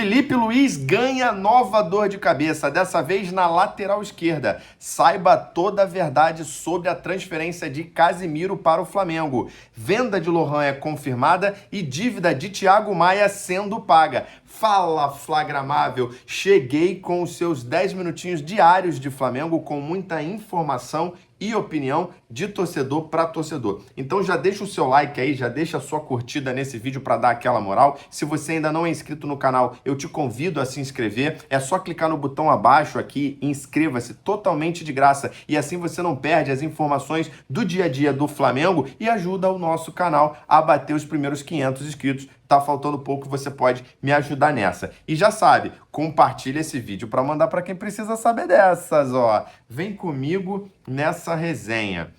Felipe Luiz ganha nova dor de cabeça, dessa vez na lateral esquerda. Saiba toda a verdade sobre a transferência de Casemiro para o Flamengo. Venda de Lohan é confirmada e dívida de Thiago Maia sendo paga. Fala, Flagramável! Cheguei com os seus 10 minutinhos diários de Flamengo com muita informação e opinião de torcedor para torcedor. Então já deixa o seu like aí, já deixa a sua curtida nesse vídeo para dar aquela moral. Se você ainda não é inscrito no canal, eu te convido a se inscrever. É só clicar no botão abaixo aqui, inscreva-se totalmente de graça e assim você não perde as informações do dia a dia do Flamengo e ajuda o nosso canal a bater os primeiros 500 inscritos. Tá faltando pouco, você pode me ajudar nessa. E já sabe, compartilha esse vídeo para mandar para quem precisa saber dessas, ó. Vem comigo nessa resenha.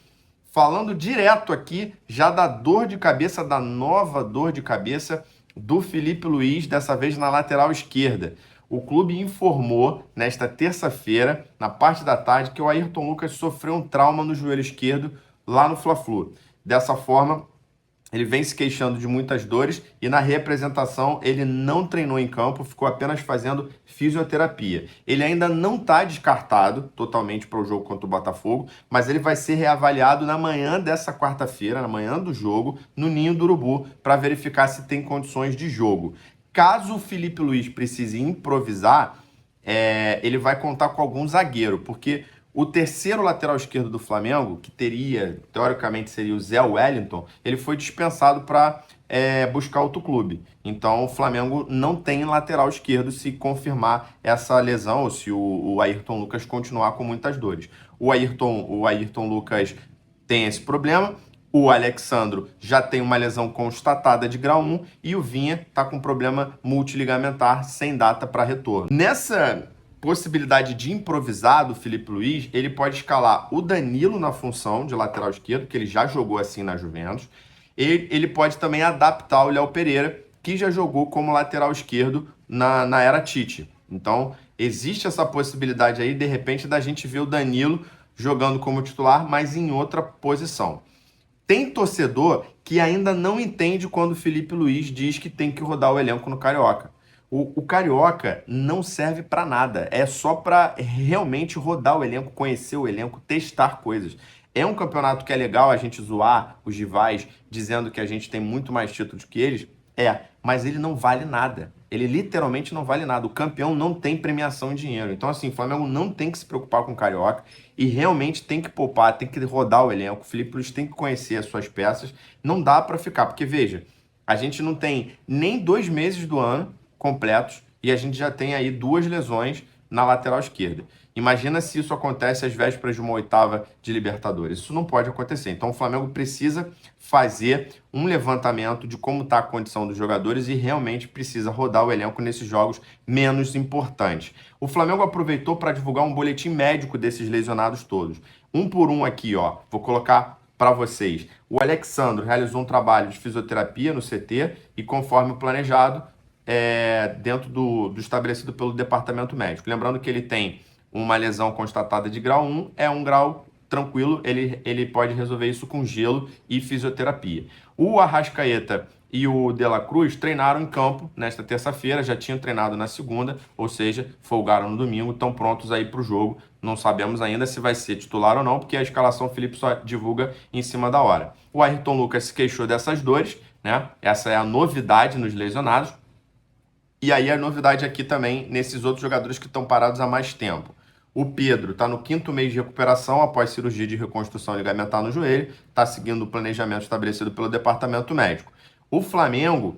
Falando direto aqui, já da dor de cabeça, da nova dor de cabeça do Felipe Luiz, dessa vez na lateral esquerda. O clube informou nesta terça-feira, na parte da tarde, que o Ayrton Lucas sofreu um trauma no joelho esquerdo lá no Fla-Flu. Dessa forma, ele vem se queixando de muitas dores e na reapresentação ele não treinou em campo, ficou apenas fazendo fisioterapia. Ele ainda não está descartado totalmente para o jogo contra o Botafogo, mas ele vai ser reavaliado na manhã dessa quarta-feira, na manhã do jogo, no Ninho do Urubu, para verificar se tem condições de jogo. Caso o Felipe Luiz precise improvisar, ele vai contar com algum zagueiro, porque o terceiro lateral esquerdo do Flamengo, que teoricamente seria o Zé Wellington, ele foi dispensado para buscar outro clube. Então o Flamengo não tem lateral esquerdo se confirmar essa lesão ou se o Ayrton Lucas continuar com muitas dores. O Ayrton Lucas tem esse problema. O Alexandro já tem uma lesão constatada de grau 1 e o Vinha está com problema multiligamentar sem data para retorno. Nessa possibilidade de improvisar do Felipe Luiz, ele pode escalar o Danilo na função de lateral esquerdo, que ele já jogou assim na Juventus. Ele pode também adaptar o Léo Pereira, que já jogou como lateral esquerdo na era Tite. Então, existe essa possibilidade aí, de repente, da gente ver o Danilo jogando como titular, mas em outra posição. Tem torcedor que ainda não entende quando o Felipe Luiz diz que tem que rodar o elenco no Carioca. O Carioca não serve para nada, é só para realmente rodar o elenco, conhecer o elenco, testar coisas. É um campeonato que é legal a gente zoar os rivais, dizendo que a gente tem muito mais títulos que eles, mas ele não vale nada. Ele literalmente não vale nada. O campeão não tem premiação em dinheiro. Então, assim, o Flamengo não tem que se preocupar com o Carioca e realmente tem que poupar, tem que rodar o elenco. O Felipe Luiz tem que conhecer as suas peças. Não dá para ficar, porque, veja, a gente não tem nem 2 meses do ano completos e a gente já tem aí 2 lesões na lateral esquerda. Imagina se isso acontece às vésperas de uma oitava de Libertadores. Isso não pode acontecer. Então o Flamengo precisa fazer um levantamento de como está a condição dos jogadores e realmente precisa rodar o elenco nesses jogos menos importantes. O Flamengo aproveitou para divulgar um boletim médico desses lesionados todos. Um por um aqui, ó. Vou colocar para vocês. O Alexandro realizou um trabalho de fisioterapia no CT e, conforme planejado, dentro do estabelecido pelo departamento médico. Lembrando que ele tem uma lesão constatada de grau 1, é um grau tranquilo, ele pode resolver isso com gelo e fisioterapia. O Arrascaeta e o De La Cruz treinaram em campo nesta terça-feira, já tinham treinado na segunda, ou seja, folgaram no domingo, estão prontos aí para o jogo. Não sabemos ainda se vai ser titular ou não, porque a escalação o Felipe só divulga em cima da hora. O Ayrton Lucas se queixou dessas dores, né? Essa é a novidade nos lesionados. E aí a novidade aqui também nesses outros jogadores que estão parados há mais tempo. O Pedro está no 5º mês de recuperação após cirurgia de reconstrução ligamentar no joelho, está seguindo o planejamento estabelecido pelo departamento médico. O Flamengo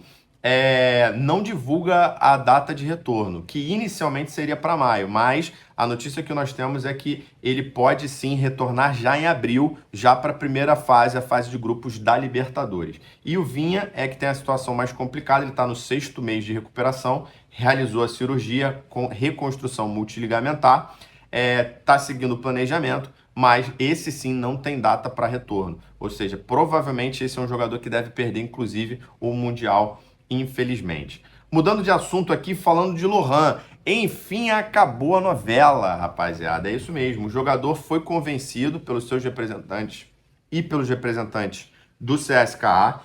não divulga a data de retorno, que inicialmente seria para maio, mas a notícia que nós temos é que ele pode sim retornar já em abril, já para a primeira fase, a fase de grupos da Libertadores. E o Vinha é que tem a situação mais complicada, ele está no 6º mês de recuperação, realizou a cirurgia com reconstrução multiligamentar, está seguindo o planejamento, mas esse sim não tem data para retorno. Ou seja, provavelmente esse é um jogador que deve perder, inclusive, o Mundial, infelizmente. Mudando de assunto aqui, falando de Lohan. Enfim, acabou a novela, rapaziada. É isso mesmo. O jogador foi convencido pelos seus representantes e pelos representantes do CSKA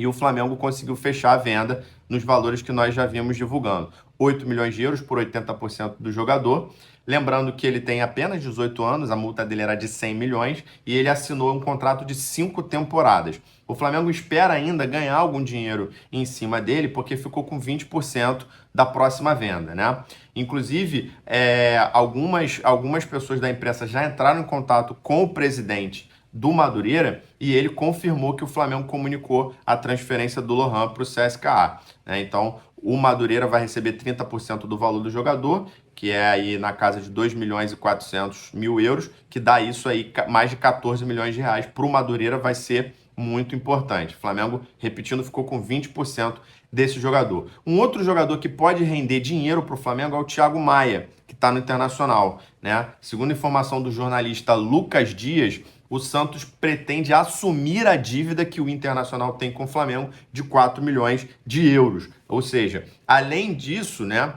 E o Flamengo conseguiu fechar a venda nos valores que nós já vimos divulgando. 8 milhões de euros por 80% do jogador. Lembrando que ele tem apenas 18 anos, a multa dele era de 100 milhões e ele assinou um contrato de 5 temporadas. O Flamengo espera ainda ganhar algum dinheiro em cima dele, porque ficou com 20% da próxima venda, né? Inclusive, algumas pessoas da imprensa já entraram em contato com o presidente do Madureira e ele confirmou que o Flamengo comunicou a transferência do Lohan para o CSKA, né? Então, o Madureira vai receber 30% do valor do jogador, que é aí na casa de 2 milhões e 400 mil euros, que dá isso aí, mais de 14 milhões de reais. Para o Madureira vai ser muito importante. O Flamengo, repetindo, ficou com 20% desse jogador. Um outro jogador que pode render dinheiro para o Flamengo é o Thiago Maia, que está no Internacional, né? Segundo informação do jornalista Lucas Dias, o Santos pretende assumir a dívida que o Internacional tem com o Flamengo de 4 milhões de euros. Ou seja, além disso, né,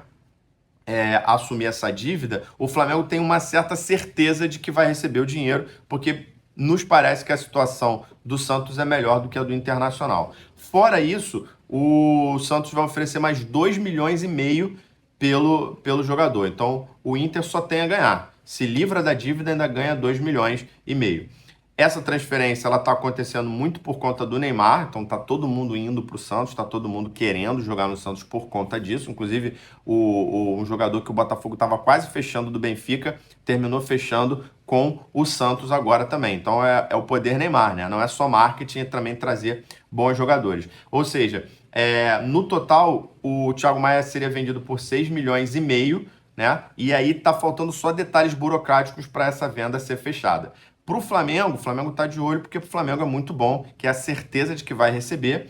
assumir essa dívida, o Flamengo tem uma certa certeza de que vai receber o dinheiro, porque nos parece que a situação do Santos é melhor do que a do Internacional. Fora isso, o Santos vai oferecer mais 2 milhões e meio pelo jogador. Então, o Inter só tem a ganhar. Se livra da dívida, ainda ganha 2 milhões e meio. Essa transferência ela está acontecendo muito por conta do Neymar, então está todo mundo indo para o Santos, está todo mundo querendo jogar no Santos por conta disso. Inclusive, um jogador que o Botafogo estava quase fechando do Benfica, terminou fechando com o Santos agora também. Então é o poder Neymar, né? Não é só marketing, é também trazer bons jogadores. Ou seja, no total, o Thiago Maia seria vendido por 6 milhões e meio, né? E aí tá faltando só detalhes burocráticos para essa venda ser fechada. Para o Flamengo está de olho, porque para o Flamengo é muito bom, que é a certeza de que vai receber,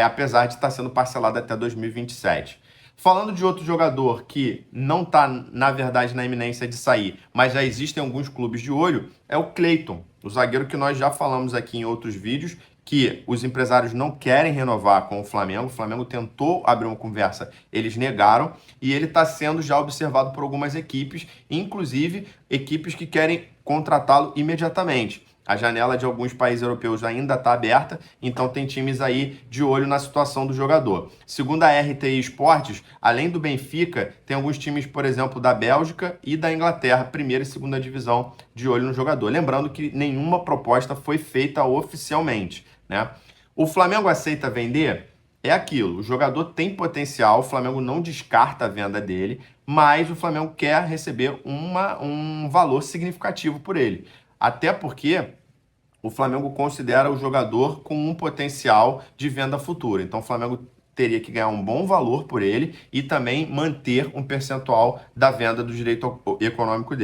apesar de estar sendo parcelado até 2027. Falando de outro jogador que não está, na verdade, na iminência de sair, mas já existem alguns clubes de olho, é o Cleiton, o zagueiro que nós já falamos aqui em outros vídeos, que os empresários não querem renovar com o Flamengo. O Flamengo tentou abrir uma conversa, eles negaram, e ele está sendo já observado por algumas equipes, inclusive equipes que querem contratá-lo imediatamente. A janela de alguns países europeus ainda está aberta, então tem times aí de olho na situação do jogador. Segundo a RTI Esportes, além do Benfica, tem alguns times, por exemplo, da Bélgica e da Inglaterra, primeira e segunda divisão, de olho no jogador. Lembrando que nenhuma proposta foi feita oficialmente, né? O Flamengo aceita vender? É aquilo, o jogador tem potencial, o Flamengo não descarta a venda dele, mas o Flamengo quer receber um valor significativo por ele. Até porque o Flamengo considera o jogador com um potencial de venda futura. Então o Flamengo teria que ganhar um bom valor por ele e também manter um percentual da venda do direito econômicos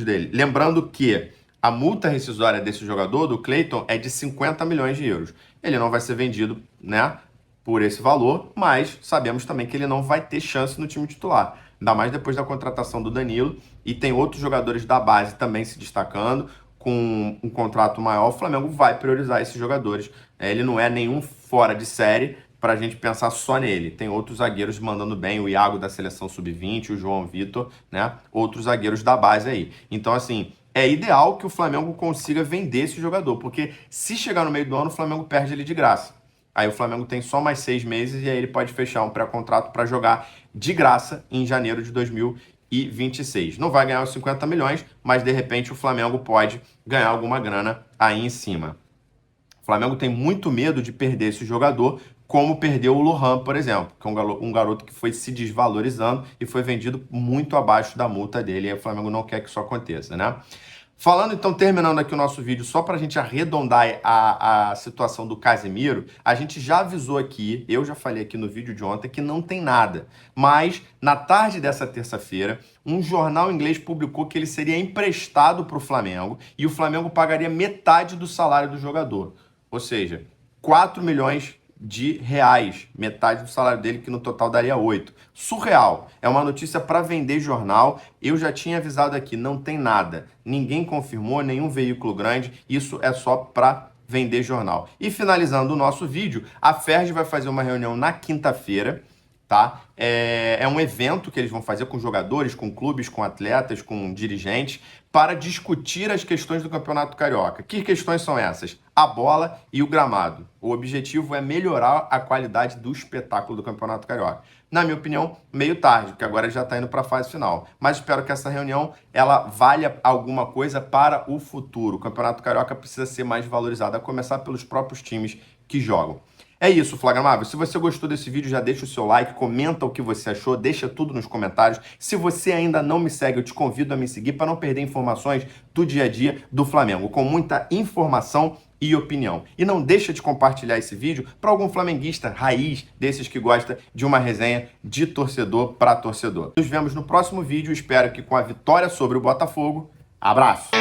dele. Lembrando que a multa rescisória desse jogador, do Cleiton, é de 50 milhões de euros. Ele não vai ser vendido, né, por esse valor, mas sabemos também que ele não vai ter chance no time titular. Ainda mais depois da contratação do Danilo, e tem outros jogadores da base também se destacando, com um contrato maior. O Flamengo vai priorizar esses jogadores. Ele não é nenhum fora de série para a gente pensar só nele. Tem outros zagueiros mandando bem, o Iago da seleção sub-20, o João Vitor, né? Outros zagueiros da base aí. Então, assim, é ideal que o Flamengo consiga vender esse jogador, porque se chegar no meio do ano, o Flamengo perde ele de graça. Aí o Flamengo tem só mais 6 meses e aí ele pode fechar um pré-contrato para jogar de graça em janeiro de 2026. Não vai ganhar os 50 milhões, mas de repente o Flamengo pode ganhar alguma grana aí em cima. O Flamengo tem muito medo de perder esse jogador, como perdeu o Lohan, por exemplo, que é um garoto que foi se desvalorizando e foi vendido muito abaixo da multa dele, e o Flamengo não quer que isso aconteça, né? Falando então, terminando aqui o nosso vídeo, só para a gente arredondar a situação do Casemiro, a gente já avisou aqui, eu já falei aqui no vídeo de ontem, que não tem nada. Mas, na tarde dessa terça-feira, um jornal inglês publicou que ele seria emprestado para o Flamengo e o Flamengo pagaria metade do salário do jogador. Ou seja, 4 milhões de reais, metade do salário dele, que no total daria 8. Surreal. É uma notícia para vender jornal. Eu já tinha avisado aqui, não tem nada. Ninguém confirmou, nenhum veículo grande. Isso é só para vender jornal. E finalizando o nosso vídeo, a Ferg vai fazer uma reunião na quinta-feira tá? É um evento que eles vão fazer com jogadores, com clubes, com atletas, com dirigentes, para discutir as questões do Campeonato Carioca. Que questões são essas? A bola e o gramado. O objetivo é melhorar a qualidade do espetáculo do Campeonato Carioca. Na minha opinião, meio tarde, porque agora já está indo para a fase final. Mas espero que essa reunião ela valha alguma coisa para o futuro. O Campeonato Carioca precisa ser mais valorizado, a começar pelos próprios times que jogam. É isso, Flagramável. Se você gostou desse vídeo, já deixa o seu like, comenta o que você achou, deixa tudo nos comentários. Se você ainda não me segue, eu te convido a me seguir para não perder informações do dia a dia do Flamengo, com muita informação e opinião. E não deixa de compartilhar esse vídeo para algum flamenguista raiz, desses que gosta de uma resenha de torcedor para torcedor. Nos vemos no próximo vídeo, espero que com a vitória sobre o Botafogo. Abraço!